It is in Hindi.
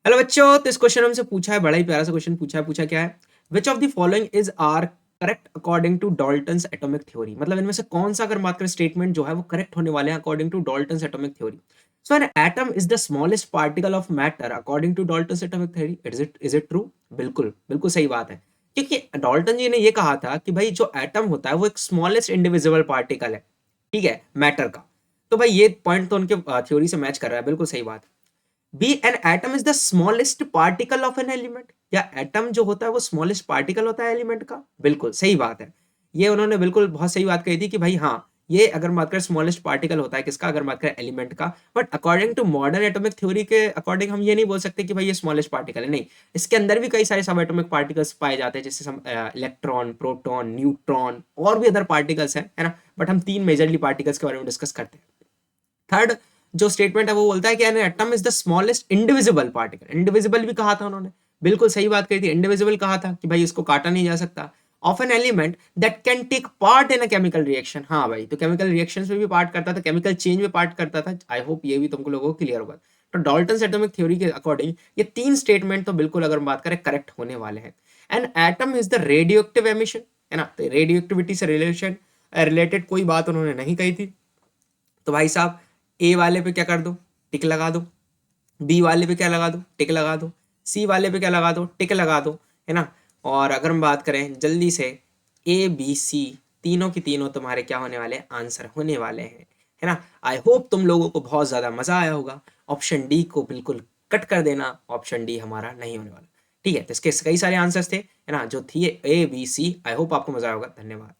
हेलो बच्चों, तो इस क्वेश्चन हमसे पूछा है, बड़ा ही प्यारा सा क्वेश्चन पूछा है। पूछा क्या है? Which of the following is are correct according to Dalton's atomic theory. मतलब इनमें से कौन सा अगर बात करें स्टेटमेंट जो है वो करेक्ट होने वाले हैं according to Dalton's atomic theory. So an atom is the smallest particle of matter according to Dalton's atomic theory. Is it true? बिल्कुल बिल्कुल सही बात है, क्योंकि डाल्टन जी ने ये कहा था कि भाई जो एटम होता है वो एक स्मॉलेस्ट इंडिविजिबल पार्टिकल है, ठीक है, मैटर का। तो भाई ये पॉइंट तो उनके थ्योरी से मैच कर रहा है, बिल्कुल सही बात है। B an atom is the smallest particle of an element. या एटम जो होता है वो स्मॉलेस्ट पार्टिकल होता है एलिमेंट का। बिल्कुल सही बात है, ये उन्होंने बिल्कुल बहुत सही बात कही थी कि भाई हाँ, ये अगर बात करें स्मॉलेस्ट पार्टिकल होता है किसका, अगर बात करें एलिमेंट का। But according to modern atomic theory के अकॉर्डिंग हम ये नहीं बोल सकते कि भाई ये स्मॉलेस्ट पार्टिकल है, नहीं। इसके अंदर भी कई सारे सब एटॉमिक पार्टिकल्स पाए जाते हैं, जैसे इलेक्ट्रॉन, प्रोटॉन, न्यूट्रॉन और भी अदर पार्टिकल्स हैं, है ना। बट हम तीन मेजरली पार्टिकल्स के बारे में डिस्कस करते हैं। थर्ड जो स्टेटमेंट है वो बोलता है कि N atom is the smallest indivisible particle. Indivisible भी कहा था उन्होंने, बिल्कुल सही बात कही थी। इंडिविजिबल कहा था कि भाई इसको काटा नहीं जा सकता। Of an element that can take part in a chemical reaction. हाँ भाई, तो केमिकल रिएक्शंस में भी पार्ट करता था, केमिकल चेंज में पार्ट करता था। आई होप ये भी तुमको लोगों को क्लियर होगा। तो डाल्टन एटॉमिक थ्योरी के अकॉर्डिंग ये तीन स्टेटमेंट तो बिल्कुल अगर बात करें करेक्ट होने वाले हैं। N atom is the radio active emission, है ना। तो रेडियो एक्टिविटी से रिलेटेड कोई बात उन्होंने नहीं कही थी। तो भाई साहब, ए वाले पे क्या कर दो, टिक लगा दो। बी वाले पे क्या लगा दो, टिक लगा दो। सी वाले पे क्या लगा दो, टिक लगा दो, है ना। और अगर हम बात करें जल्दी से, ए बी सी तीनों की तीनों तुम्हारे क्या होने वाले हैं, आंसर होने वाले हैं, है ना। आई होप तुम लोगों को बहुत ज़्यादा मज़ा आया होगा। ऑप्शन डी को बिल्कुल कट कर देना, ऑप्शन डी हमारा नहीं होने वाला। ठीक है, तो इसके कई सारे आंसर्स थे, है ना, जो थी A B C. I hope आपको मज़ा आया होगा। धन्यवाद।